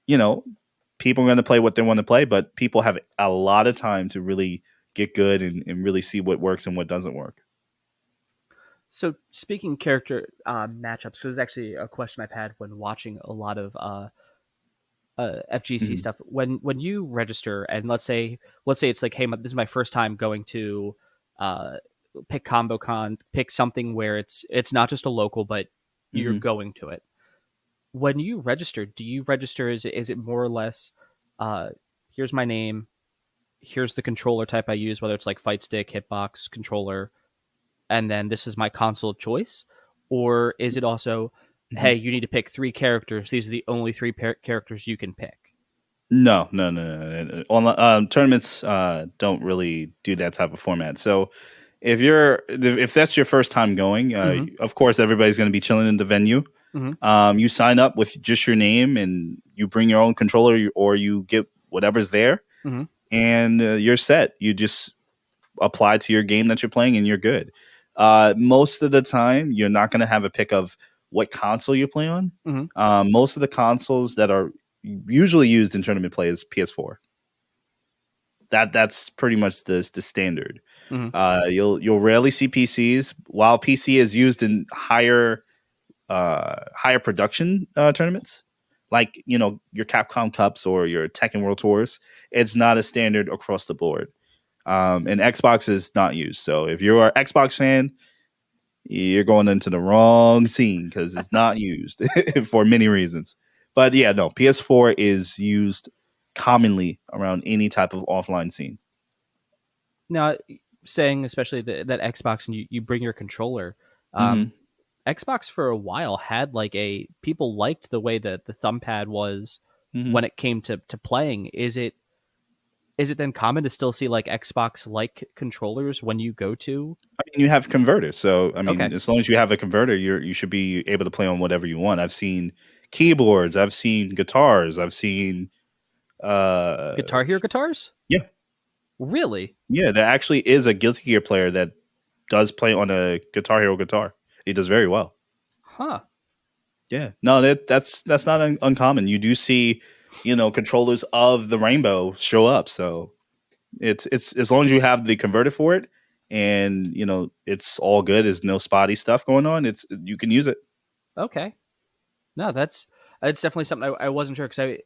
you know, people are going to play what they want to play, but people have a lot of time to really get good and really see what works and what doesn't work. So speaking character matchups, this is actually a question I've had when watching a lot of FGC Mhm. stuff. When you register, and let's say it's like, hey, this is my first time going to uh, pick ComboCon, pick something where it's not just a local, but you're Mhm. going to it. When you register, do you register? Is it more or less? Uh, Here's my name. Here's the controller type I use, whether it's like fight stick, hitbox, controller, and then this is my console of choice, or is it also, hey, Mhm. you need to pick three characters. These are the only three characters you can pick. No, no, no, no, no. Tournaments don't really do that type of format. So if that's your first time going, Mm-hmm. of course everybody's going to be chilling in the venue. Mm-hmm. You sign up with just your name, and you bring your own controller, or you get whatever's there, Mm-hmm. and you're set. You just apply to your game that you're playing, and you're good. Most of the time, you're not going to have a pick of what console you play on. Mm-hmm. Most of the consoles that are usually used in tournament play is PS4. That's pretty much the standard. Mm-hmm. You'll rarely see PCs. While PC is used in higher production tournaments, like your Capcom Cups or your Tekken World Tours. It's not a standard across the board. And Xbox is not used. So if you're an Xbox fan, you're going into the wrong scene because it's not used for many reasons. But yeah, no, PS4 is used commonly around any type of offline scene. Now, saying especially that Xbox, and you bring your controller. Hmm. Um, Xbox for a while had like a people liked the way that the thumb pad was Hmm. when it came to playing. Is it then common to still see like Xbox like controllers when you go to? I mean, you have converters, so I Okay, mean, as long as you have a converter, you should be able to play on whatever you want. I've seen keyboards, I've seen guitars, I've seen uh Guitar Hero guitars? yeah, Really? yeah. There actually is a Guilty Gear player that does play on a Guitar Hero guitar. He does very well. Huh. Yeah, no, that's not uncommon. You do see, controllers of the Rainbow show up. So it's as long as you have the converter for it, and it's all good. There's no spotty stuff going on. You can use it. Okay. No, that's definitely something I wasn't sure, because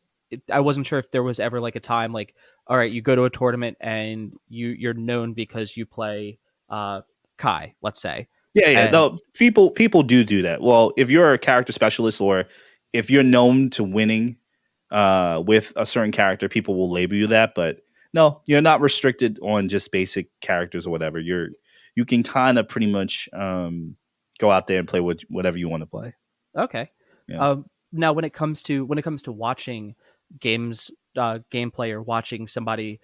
I wasn't sure if there was ever like a time like, all right, you go to a tournament and you're known because you play uh Kai, let's say, Yeah, yeah. and No, people do that. Well, if you're a character specialist, or if you're known to winning with a certain character, people will label you that. But no, you're not restricted on just basic characters or whatever. You can kind of pretty much go out there and play whatever you want to play. okay. Yeah. Now when it comes to watching games, gameplay, or watching somebody,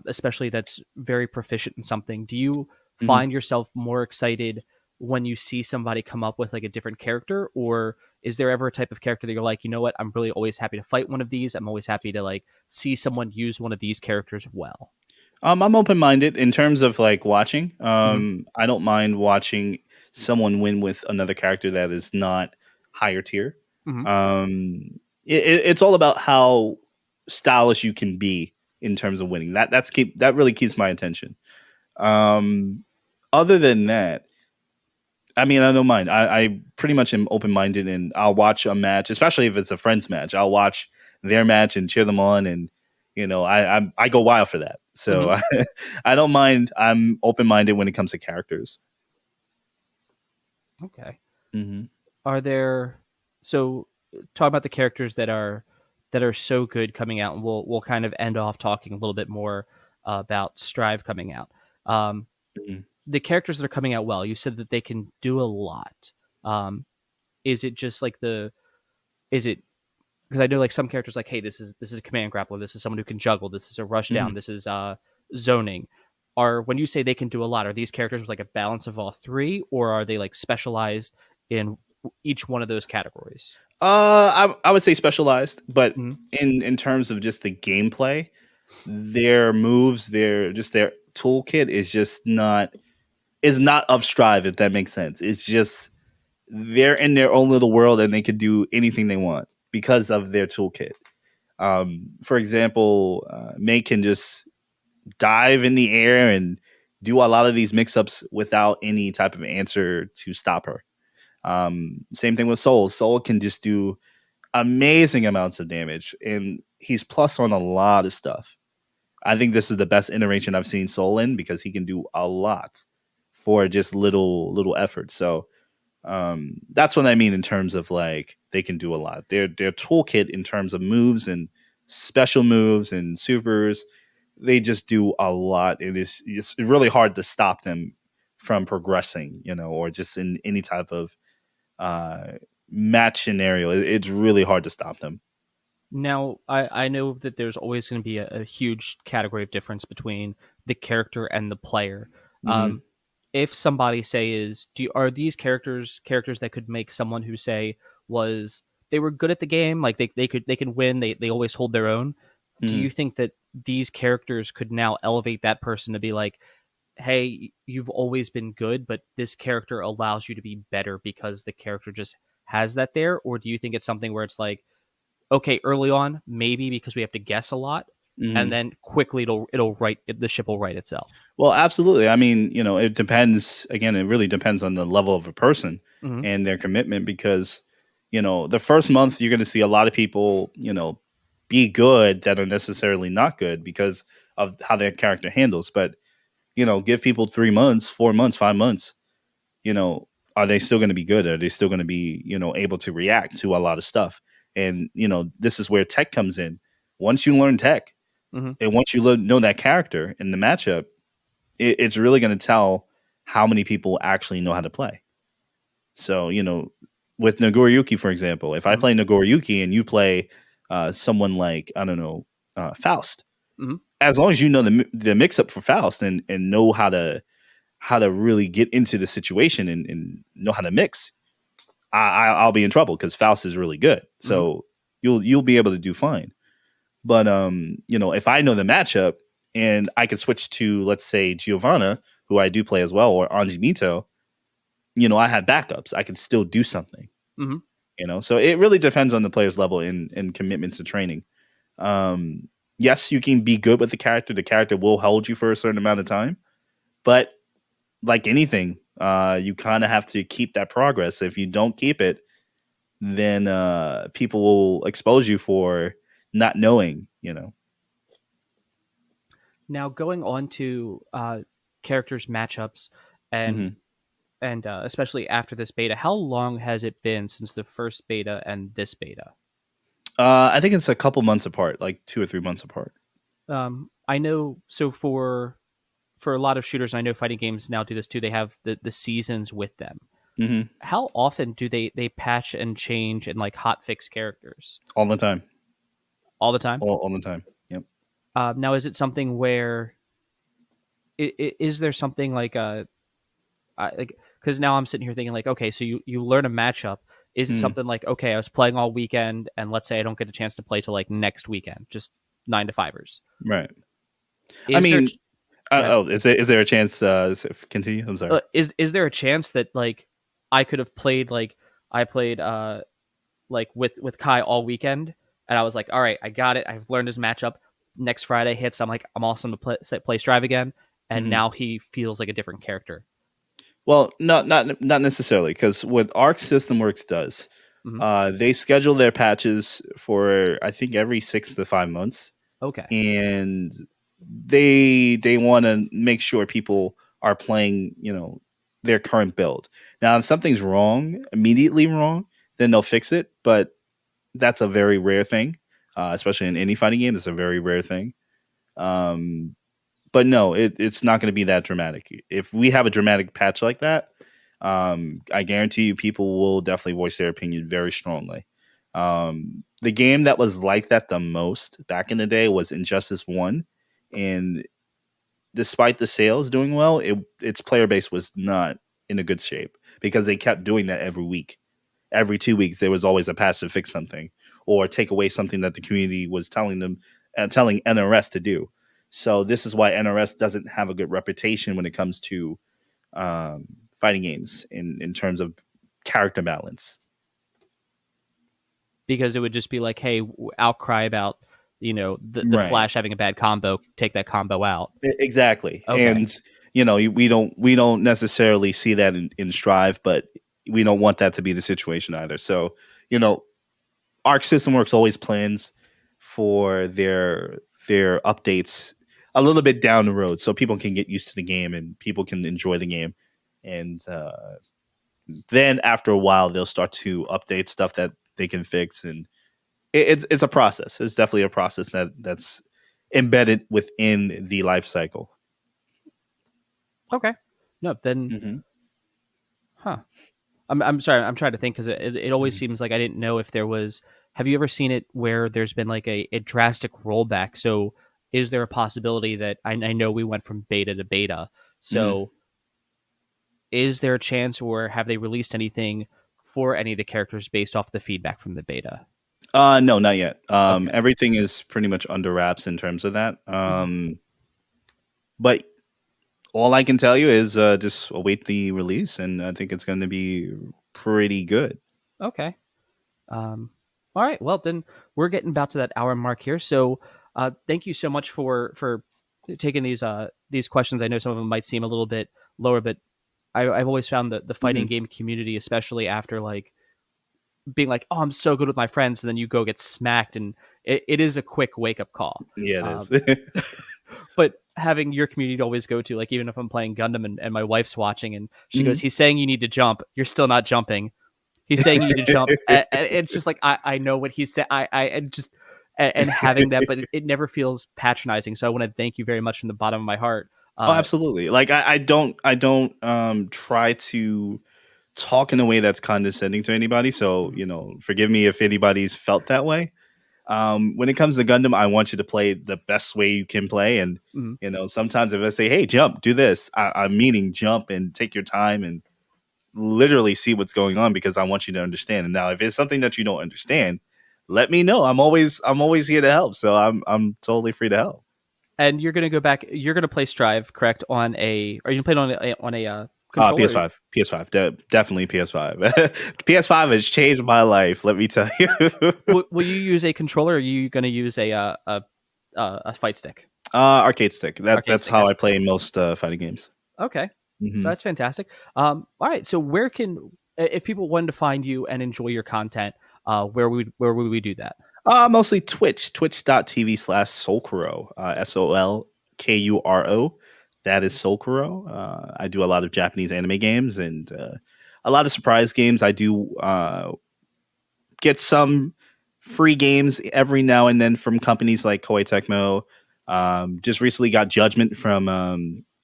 especially that's very proficient in something, do you Hmm. find yourself more excited when you see somebody come up with like a different character, or is there ever a type of character that you're like, you know what, I'm really always happy to fight one of these. I'm always happy to like see someone use one of these characters well. I'm open minded in terms of like watching. Hmm. I don't mind watching someone win with another character that is not higher tier. Hmm. It's all about how stylish you can be in terms of winning. That really keeps my attention. Um, Other than that, I mean, I don't mind. I pretty much am open minded, and I'll watch a match, especially if it's a friends match. I'll watch their match and cheer them on, and I go wild for that. So Hmm. I don't mind. I'm open minded when it comes to characters. Okay. Hmm. Are there, so talk about the characters that are so good coming out, and we'll kind of end off talking a little bit more about Strive coming out. Um, Hmm. the characters that are coming out well, you said that they can do a lot. Um, is it just like is it, because I know like some characters like, hey, this is a command grappler, this is someone who can juggle, this is a rush down, Hmm. this is zoning. Are, when you say they can do a lot, are these characters with like a balance of all three, or are they like specialized in each one of those categories? I would say specialized, but Mm-hmm. in terms of just the gameplay, their moves, their toolkit is not of Strive, if that makes sense. It's just they're in their own little world, and they can do anything they want because of their toolkit. For example, May can just dive in the air and do a lot of these mix-ups without any type of answer to stop her. Same thing with Soul. Soul can just do amazing amounts of damage, and he's plus on a lot of stuff. I think this is the best iteration I've seen Soul in because he can do a lot for just little effort. So that's what I mean in terms of like they can do a lot. Their toolkit in terms of moves and special moves and supers, they just do a lot. It's really hard to stop them from progressing, or just in any type of uh, match scenario. It's really hard to stop them. Now, I know that there's always going to be a huge category of difference between the character and the player. Hmm. Um, if somebody say is are these characters that could make someone who say was they were good at the game, like they can win, they always hold their own. Do Hmm. you think that these characters could now elevate that person to be like, hey, you've always been good, but this character allows you to be better because the character just has that there? Or do you think it's something where it's like, okay, early on, maybe because we have to guess a lot, and Hmm. then quickly it'll right the ship will right itself. Well, absolutely. I mean, it depends. Again, it really depends on the level of a person Hmm. and their commitment because, the first month you're going to see a lot of people, be good that are necessarily not good because of how their character handles. But, give people 3 months, 4 months, 5 months, you know, are they still going to be good? Are they still going to be, able to react to a lot of stuff? And, this is where tech comes in. Once you learn tech Hmm. and once you know that character in the matchup, it's really going to tell how many people actually know how to play. So, with Nagoriyuki, for example, if I Hmm. play Nagoriyuki and you play someone like, I don't know, Faust, Hmm. as long as you know the mix up for Faust and know how to really get into the situation and know how to mix, I'll be in trouble because Faust is really good. Hmm. So you'll be able to do fine. But if I know the matchup and I could switch to, let's say, Giovanna, who I do play as well, or Anjimito, I have backups. I can still do something. Hmm. So it really depends on the player's level and commitment to training. Um, yes, you can be good with the character. The character will hold you for a certain amount of time, but like anything, you kind of have to keep that progress. If you don't keep it, then people will expose you for not knowing. Now going on to characters matchups and Hmm. especially after this beta, how long has it been since the first beta and this beta? I think it's a couple months apart, like 2 or 3 months apart. I know. So for a lot of shooters, I know fighting games now do this too. They have the seasons with them. Hmm. How often do they patch and change and like hot fix characters? All the time, All the time. all the time. Yep. Now, is it something where is there something like like because now I'm sitting here thinking like, okay, so you learn a matchup. Is it Mm, something like, okay, I was playing all weekend, and let's say I don't get a chance to play till like next weekend, just 9 to 5ers. right. I Is there? mean, Go ahead. is there a chance? Continue. I'm sorry. Is there a chance that like I could have played like I played like with Kai all weekend, and I was like, all right, I got it. I've learned his matchup. Next Friday hits, I'm like, I'm awesome to play Strive again, and Hmm. now he feels like a different character. Well, not necessarily, because what Arc System Works does, Hmm. they schedule their patches for I think every 6 to 5 months, Okay. and they want to make sure people are playing, their current build. Now, if something's wrong, immediately wrong, then they'll fix it, but that's a very rare thing, especially in any fighting game. It's a very rare thing. Um, but no, it's not going to be that dramatic. If we have a dramatic patch like that, I guarantee you people will definitely voice their opinion very strongly. The game that was like that the most back in the day was Injustice 1. And despite the sales doing well, its player base was not in a good shape because they kept doing that every week. Every 2 weeks, there was always a patch to fix something or take away something that the community was telling NRS to do. So this is why NRS doesn't have a good reputation when it comes to um, fighting games in terms of character balance. Because it would just be like, hey, outcry about the Right. Flash having a bad combo, take that combo out. Exactly. Okay. And we don't necessarily see that in Strive, but we don't want that to be the situation either. So, you know, Arc System Works always plans for their updates a little bit down the road, so people can get used to the game and people can enjoy the game. And then after a while, they'll start to update stuff that they can fix, and it's a process. It's definitely a process that's embedded within the life cycle. Okay. No, then, Mm-hmm. huh? I'm sorry. I'm trying to think because it always seems like I didn't know if there was. Have you ever seen it where there's been like a drastic rollback? So is there a possibility that I know we went from beta to beta? Mm-hmm. So is there a chance, or have they released anything for any of the characters based off the feedback from the beta? No, not yet. Okay. Everything is pretty much under wraps in terms of that. Mhm. But all I can tell you is just await the release, and I think it's going to be pretty good. Okay. Um, all right. Well, then we're getting about to that hour mark here. So, thank you so much for taking these questions. I know some of them might seem a little bit lower, but I've always found that the fighting Mhm. game community, especially after like being like, "Oh, I'm so good with my friends," and then you go get smacked, and it is a quick wake up call. Yeah, it Uh, is. but having your community to always go to, like even if I'm playing Gundam and my wife's watching, and she goes, Mhm. "He's saying you need to jump. You're still not jumping. He's saying you need to jump." And it's just like I know what he said. I just and having that, but it never feels patronizing. So I want to thank you very much from the bottom of my heart. Oh, absolutely. Like I don't try to talk in a way that's condescending to anybody. So Mhm. forgive me if anybody's felt that way. When it comes to Gundam, I want you to play the best way you can play, and Mhm. sometimes if I say, "Hey, jump, do this," I'm meaning jump and take your time and literally see what's going on because I want you to understand. And now, if it's something that you don't understand, let me know. I'm always here to help. So I'm totally free to help. And you're gonna go back. You're gonna play Strive, correct? On a, are you playing on a controller? PS5, PS5, definitely PS5. PS5 has changed my life. Let me tell you. Will you use a controller? Or are you gonna use a fight stick, Arcade stick. arcade That's stick? how That's I play most fighting games. okay. So Hmm. that's fantastic. All right. So where can, if people wanted to find you and enjoy your content, where would we do that? Mostly Twitch, twitch.tv/Solkuro, Solkuro. That is Solkuro. I do a lot of Japanese anime games and a lot of surprise games. I do get some free games every now and then from companies like Koei Tecmo. Just recently got Judgment from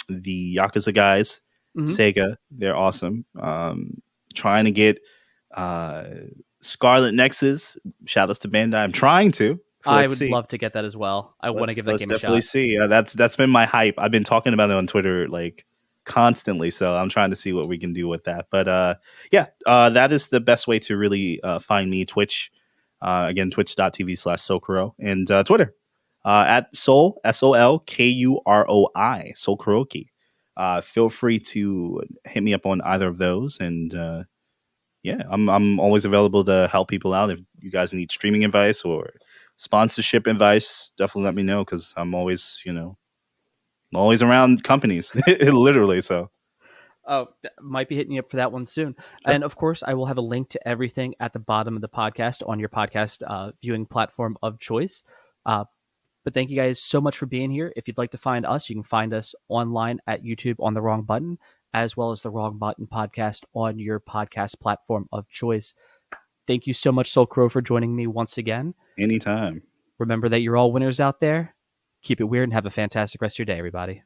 the Yakuza guys, Hmm. Sega. They're awesome. Trying to get uh, Scarlet Nexus. Shout outs to Bandai. I'm trying to. I Let's would see. love to get that as well. I want to give that Let's game a definitely shot. see. That's been my hype. I've been talking about it on Twitter like constantly, so I'm trying to see what we can do with that. But yeah, that is the best way to really find me. Twitch, again, twitch.tv/Solkuroi, and Twitter at Solkuroi, Solkuroki. Feel free to hit me up on either of those, and yeah, I'm always available to help people out. If you guys need streaming advice or sponsorship advice, definitely let me know because I'm always around companies, literally. So Oh, might be hitting you up for that one soon. sure, And of course, I will have a link to everything at the bottom of the podcast on your podcast viewing platform of choice. Uh, But thank you guys so much for being here. If you'd like to find us, you can find us online at YouTube on The Wrong Button, as well as The Wrong Button podcast on your podcast platform of choice. Thank you so much, Soul Crow, for joining me once again. anytime. Remember that you're all winners out there. Keep it weird and have a fantastic rest of your day, everybody.